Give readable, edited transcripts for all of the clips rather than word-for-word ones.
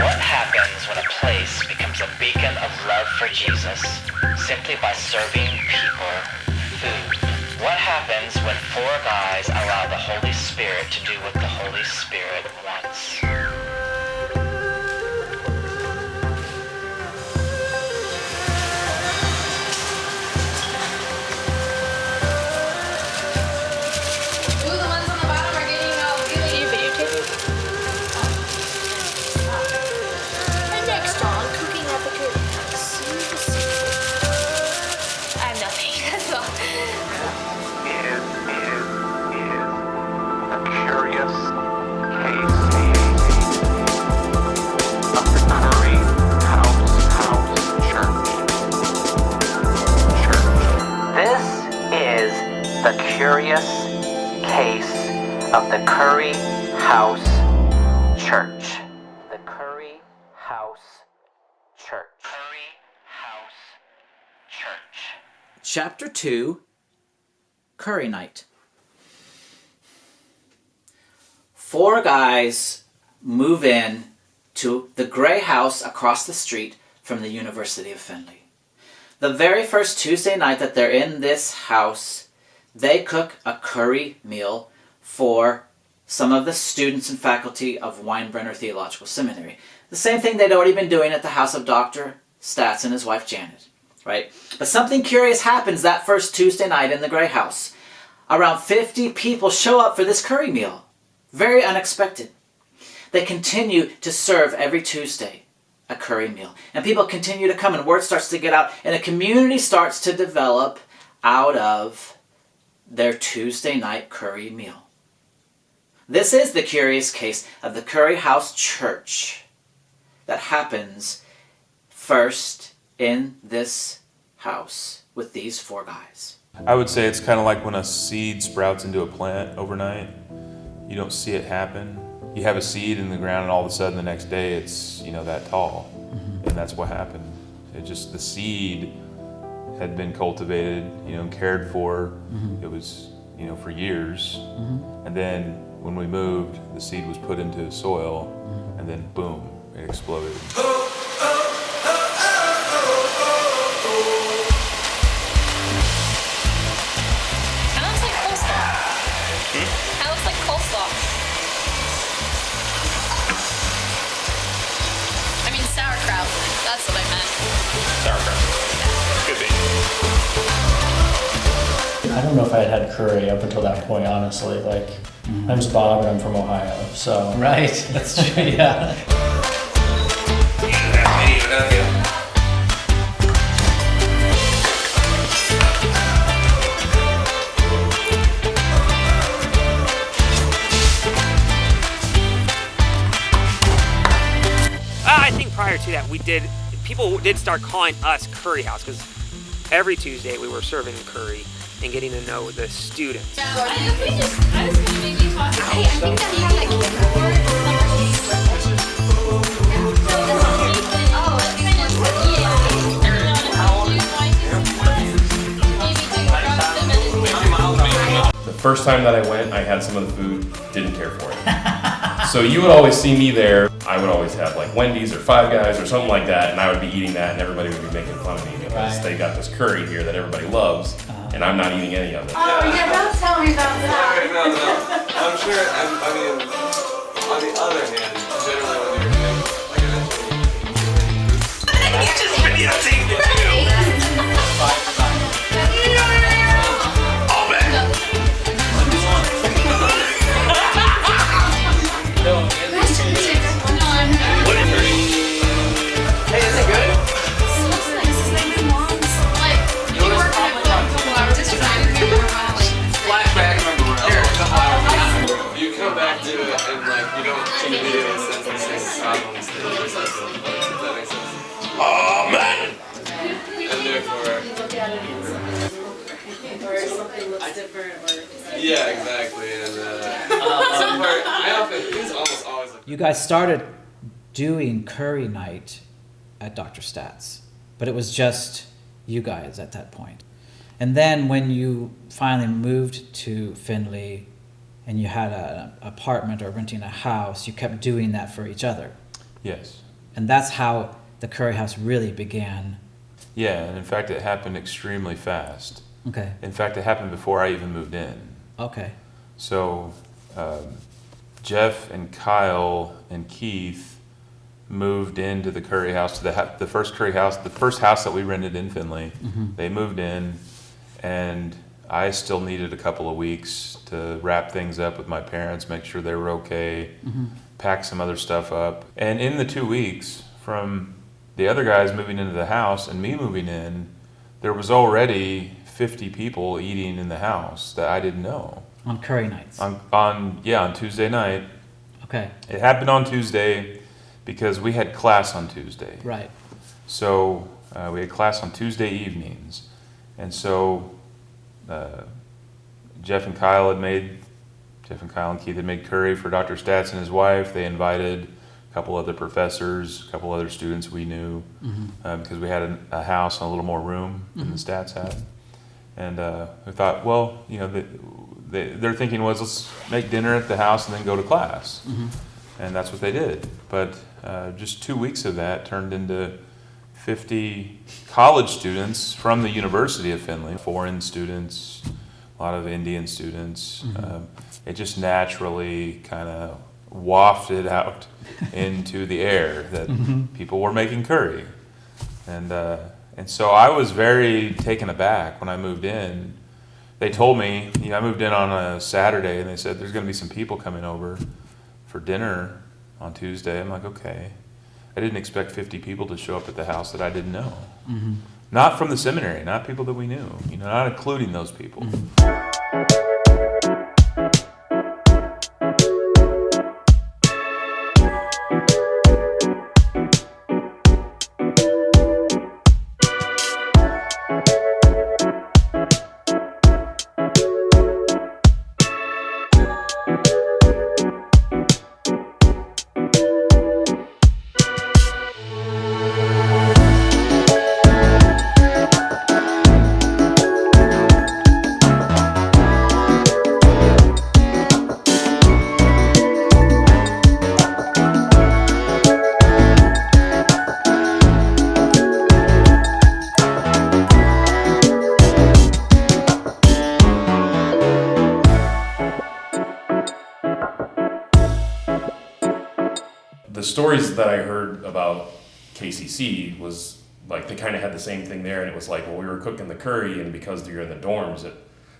What happens when a place becomes a beacon of love for Jesus simply by serving people food? What happens when four guys allow the Holy Spirit to do what the Holy Spirit wants? The curious case of the Curry House Church. The Curry House Church. Curry House Church. Chapter 2, Curry Night. Four guys move in to the gray house across the street from the University of Findlay. The very first Tuesday night that they're in this house, they cook a curry meal for some of the students and faculty of Weinbrenner Theological Seminary. The same thing they'd already been doing at the house of Dr. Stats and his wife Janet, right? But something curious happens that first Tuesday night in the Gray House. Around 50 people show up for this curry meal. Very unexpected. They continue to serve every Tuesday a curry meal. And people continue to come and word starts to get out and a community starts to develop out of their Tuesday night curry meal. This is the curious case of the Curry House Church that happens first in this house with these four guys. I would say it's kind of like when a seed sprouts into a plant overnight. You don't see it happen. You have a seed in the ground and all of a sudden the next day it's, that tall. Mm-hmm. And that's what happened. It just, the seed had been cultivated, cared for. Mm-hmm. It was, for years. Mm-hmm. And then when we moved, the seed was put into the soil, mm-hmm. and then boom, it exploded. That looks like coleslaw. That looks like coleslaw. I mean sauerkraut. That's what I meant. Sauerkraut. Could be. I don't know if I had curry up until that point, honestly. Like, I'm just Bob and I'm from Ohio, so. Right, that's true, yeah. I think prior to that, people did start calling us Curry House because every Tuesday we were serving curry and getting to know the students. I think I had that The first time that I went, I had some of the food, didn't care for it. So you would always see me there. I would always have like Wendy's or Five Guys or something like that, and I would be eating that, and everybody would be making fun of me because they got this curry here that everybody loves, and I'm not eating any of it. Oh yeah, don't tell me about that. No. I'm sure. On the other hand, generally when you're You just videotaped it too. Oh man! And therefore, Or something looks different, or yeah, exactly. And some part, things almost always look. You guys started doing curry night at Dr. Stats, but it was just you guys at that point. And then when you finally moved to Findlay and you had an apartment or renting a house, you kept doing that for each other. Yes. And that's how the Curry House really began. Yeah, and in fact, it happened extremely fast. Okay. In fact, it happened before I even moved in. Okay. So, Jeff and Kyle and Keith moved into the Curry House, to the first Curry House, the first house that we rented in Findlay. They moved in, and I still needed a couple of weeks to wrap things up with my parents, make sure they were okay, pack some other stuff up. And in the 2 weeks, from the other guys moving into the house and me moving in, there was already 50 people eating in the house that I didn't know. On Curry nights. On Tuesday night. Okay. It happened on Tuesday because we had class on Tuesday. Right. So we had class on Tuesday evenings. And so Jeff and Kyle and Keith had made curry for Dr. Stats and his wife. They invited a couple other professors, a couple other students we knew, because we had a house and a little more room than the Stats had. And we thought, well, you know, their thinking was, let's make dinner at the house and then go to class. And that's what they did. But just 2 weeks of that turned into 50 college students from the University of Findlay, foreign students, a lot of Indian students. It just naturally kind of wafted out into the air that people were making curry. And so I was very taken aback when I moved in. They told me, I moved in on a Saturday, and they said there's going to be some people coming over for dinner on Tuesday. I'm like, okay. I didn't expect 50 people to show up at the house that I didn't know. Not from the seminary, not people that we knew, not including those people. The stories that I heard about KCC was like they kind of had the same thing there, and it was like, well, we were cooking the curry, and because you're in the dorms,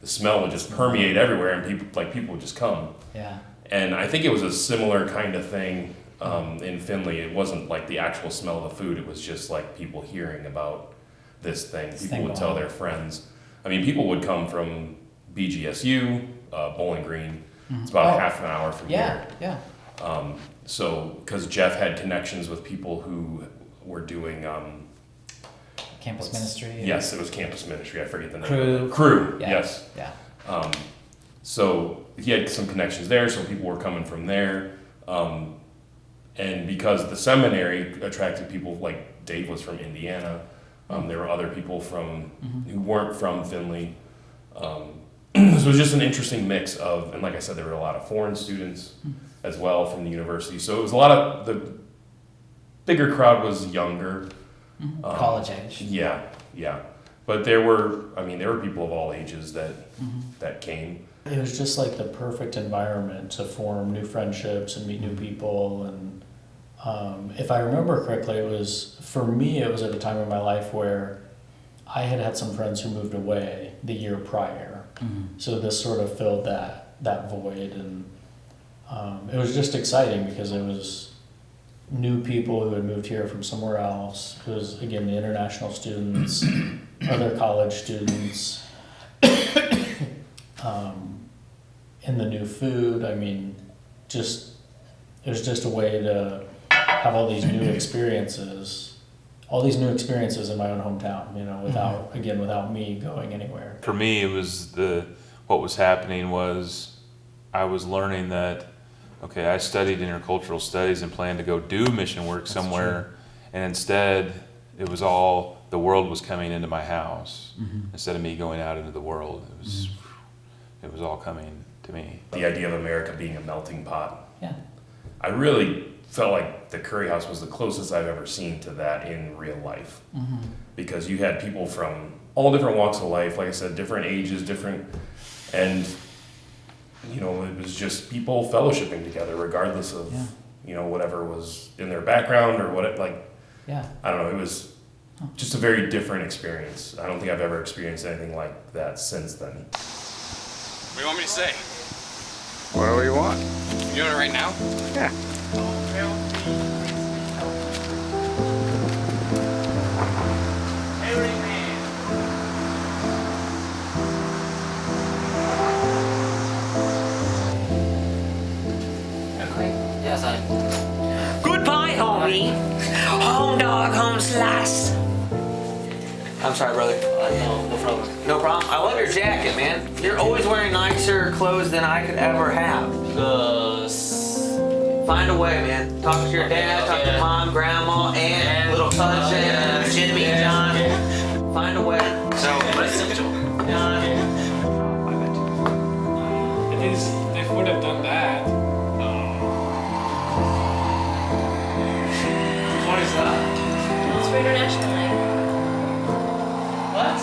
the smell would just permeate everywhere, and people would just come. Yeah. And I think it was a similar kind of thing in Findlay. It wasn't like the actual smell of the food; it was just like people hearing about this thing. People would tell their friends. I mean, people would come from BGSU, Bowling Green. It's about half an hour from here. Yeah. So, because Jeff had connections with people who were doing Campus ministry. Yes, it was campus ministry. I forget the name. Crew. Crew. Yeah. Yes. Yeah. So he had some connections there, so people were coming from there, and because the seminary attracted people, like Dave was from Indiana, there were other people from who weren't from Findlay. So it was just an interesting mix of, and like I said, there were a lot of foreign students as well from the university. So it was a lot of, the bigger crowd was younger. College age. Yeah. But there were people of all ages that came. It was just like the perfect environment to form new friendships and meet new people. And if I remember correctly, for me, it was at a time in my life where I had some friends who moved away the year prior. So this sort of filled that void, and it was just exciting because it was new people who had moved here from somewhere else. It was, again, the international students, other college students, and the new food. I mean, it was just a way to have all these new experiences in my own hometown, without me going anywhere. For me, it was what was happening was I was learning that, okay, I studied intercultural studies and planned to go do mission work somewhere, and instead it was all, the world was coming into my house instead of me going out into the world. It was all coming to me. The idea of America being a melting pot. Yeah. I really felt like the Curry House was the closest I've ever seen to that in real life. Because you had people from all different walks of life, like I said, different ages, and you know, it was just people fellowshipping together regardless of, you know, whatever was in their background or what it, like, I don't know, it was just a very different experience. I don't think I've ever experienced anything like that since then. What do you want me to say? Whatever you want. You doing it right now? Yeah. Yes, I. Goodbye, homie. Home dog, home slice. I'm sorry, brother. No problem. No problem. I love your jacket, man. You're always wearing nicer clothes than I could ever have. Find a way, man. Talk to your dad, talk to mom, grandma, aunt, little cousin, Jimmy, John. Find a way. So, John. They would have done that. What is that? It's for International Night. What?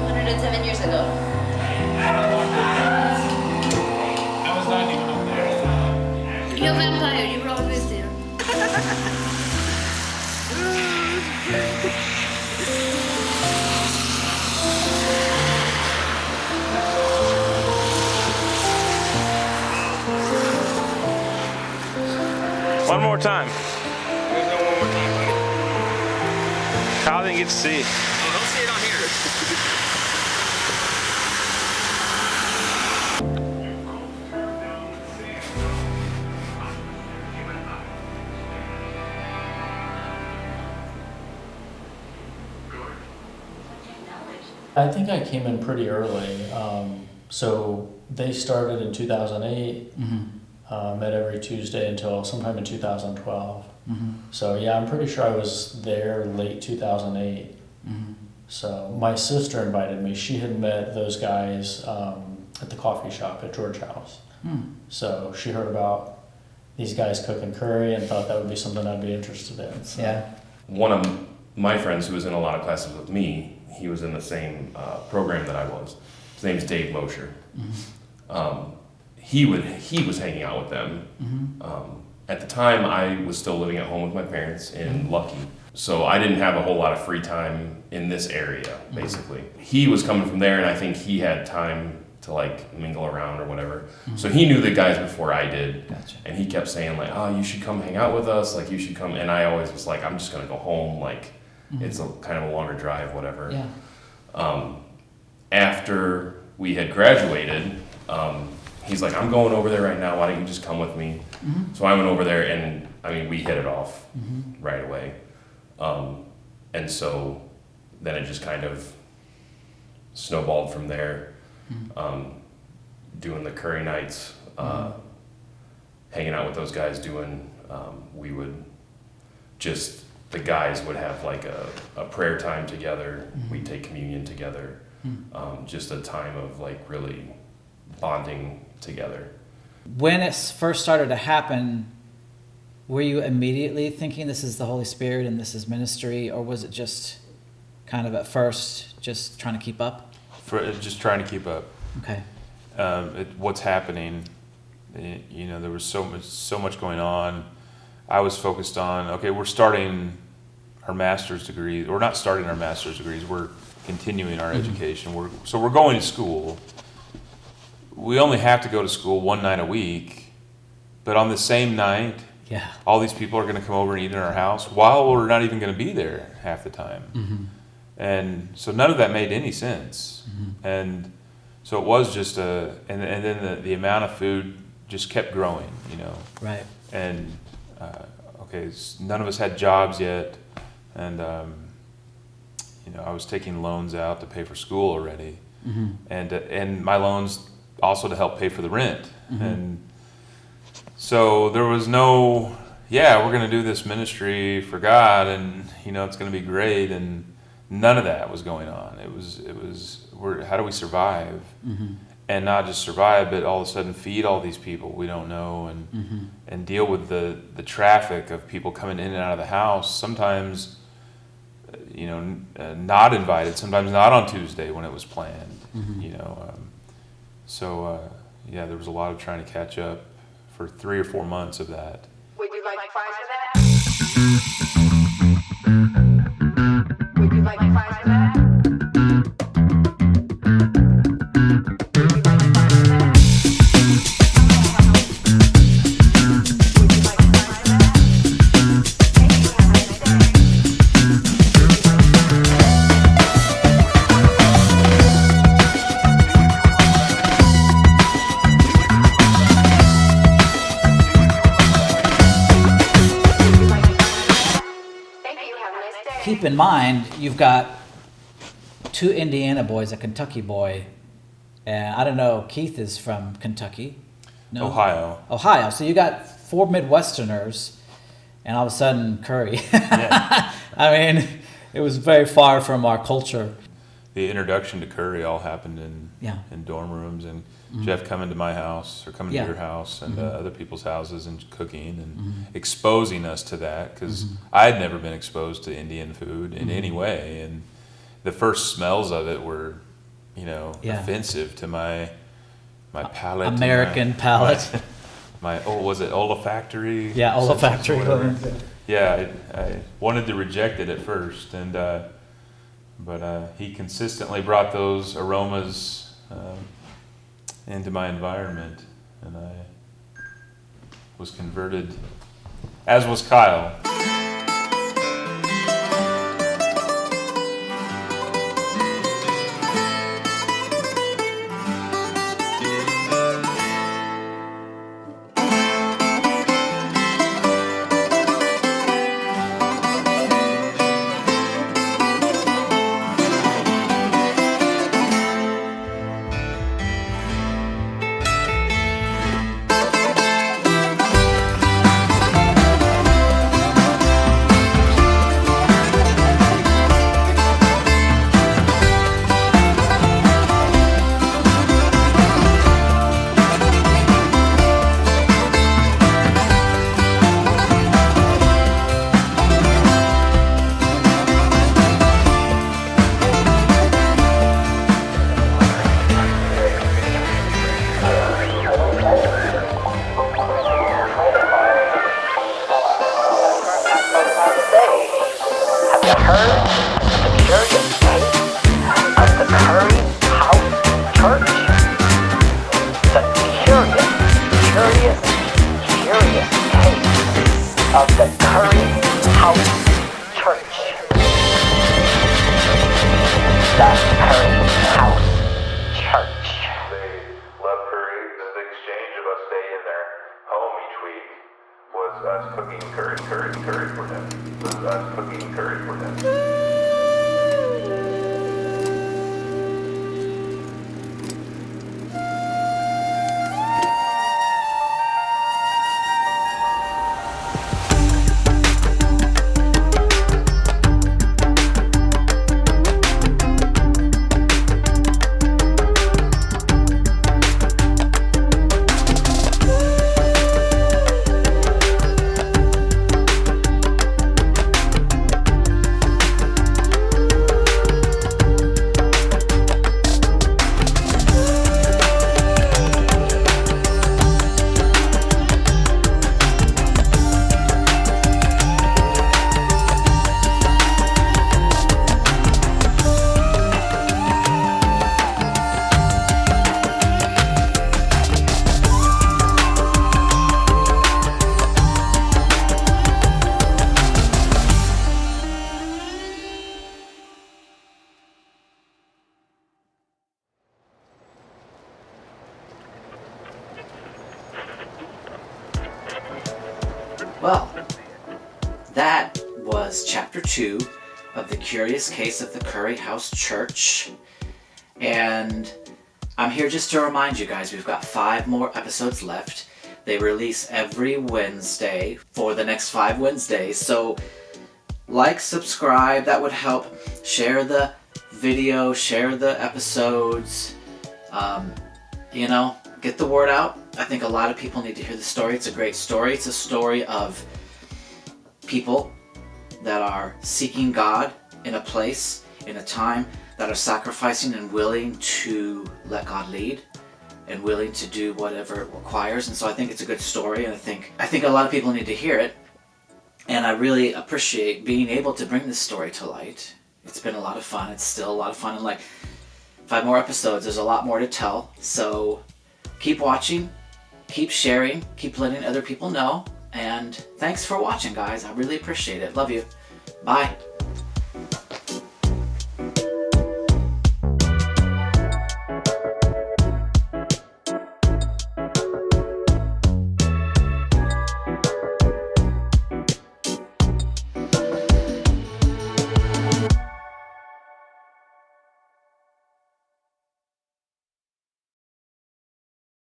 107 years ago. I was not even up there. You're a vampire. You were always there. One more time. There's no one more time, buddy. Kyle didn't get to see. Oh, don't see it on here. I think I came in pretty early. So they started in 2008, met every Tuesday until sometime in 2012. So yeah, I'm pretty sure I was there late 2008. So my sister invited me. She had met those guys at the coffee shop at George House. So she heard about these guys cooking curry and thought that would be something I'd be interested in. So. Yeah. One of my friends who was in a lot of classes with me, he was in the same program that I was. His name's Dave Mosher. He was hanging out with them. At the time, I was still living at home with my parents in Lucky, so I didn't have a whole lot of free time in this area. Basically, he was coming from there, and I think he had time to like mingle around or whatever. So he knew the guys before I did, and he kept saying like, "Oh, you should come hang out with us. Like, you should come." And I always was like, "I'm just gonna go home. Like, it's a kind of a longer drive, whatever." Yeah. After we had graduated, he's like, "I'm going over there right now. Why don't you just come with me?" So I went over there, and I mean, we hit it off right away. And so then it just kind of snowballed from there. Doing the curry nights, hanging out with those guys, we would just, the guys would have like a prayer time together. We'd take communion together. Just a time of like really bonding together. When it first started to happen, were you immediately thinking this is the Holy Spirit and this is ministry, or was it just kind of at first just trying to keep up? Just trying to keep up. Okay. What's happening? You know, there was so much going on. I was focused on, okay, we're starting our master's degree. We're not starting our master's degrees. We're continuing our education. We're going to school. We only have to go to school one night a week, but on the same night, all these people are going to come over and eat in our house while we're not even going to be there half the time. And so none of that made any sense. And so it was just and then the amount of food just kept growing, you know. Right. And none of us had jobs yet, and you know, I was taking loans out to pay for school already, and my loans also to help pay for the rent. And so there was no, we're going to do this ministry for God, and you know, it's going to be great, and none of that was going on. It was how do we survive? and not just survive, but all of a sudden feed all these people we don't know, and deal with the traffic of people coming in and out of the house. Sometimes, not invited. Sometimes not on Tuesday when it was planned. Yeah, there was a lot of trying to catch up for 3 or 4 months of that. Would you like fries for that? Would you like fries for that? Keep in mind, you've got 2 Indiana boys, a Kentucky boy, and I don't know, Keith is from Kentucky. No? Ohio. So you got 4 Midwesterners, and all of a sudden curry. Yeah. I mean, it was very far from our culture. The introduction to curry all happened in dorm rooms, and Jeff coming to my house or coming to your house and other people's houses and cooking and exposing us to that, because I'd never been exposed to Indian food in any way, and the first smells of it were, offensive to my palate, American palate. Was it olfactory? Yeah, olfactory. Yeah, I wanted to reject it at first, but he consistently brought those aromas into my environment, and I was converted, as was Kyle. Of the Curry House Church. The Curry House Church. They love curry. The exchange of us staying in their home each week was us cooking curry for them. Well, that was Chapter 2 of The Curious Case of the Curry House Church. And I'm here just to remind you guys, we've got 5 more episodes left. They release every Wednesday for the next 5 Wednesdays. So, like, subscribe, that would help. Share the video, share the episodes. you know, get the word out. I think a lot of people need to hear the story. It's a great story. It's a story of people that are seeking God in a place, in a time, that are sacrificing and willing to let God lead and willing to do whatever it requires. And so I think it's a good story, and I think a lot of people need to hear it. And I really appreciate being able to bring this story to light. It's been a lot of fun. It's still a lot of fun. And like 5 more episodes, there's a lot more to tell. So keep watching, keep sharing, keep letting other people know. And thanks for watching, guys. I really appreciate it. Love you. Bye.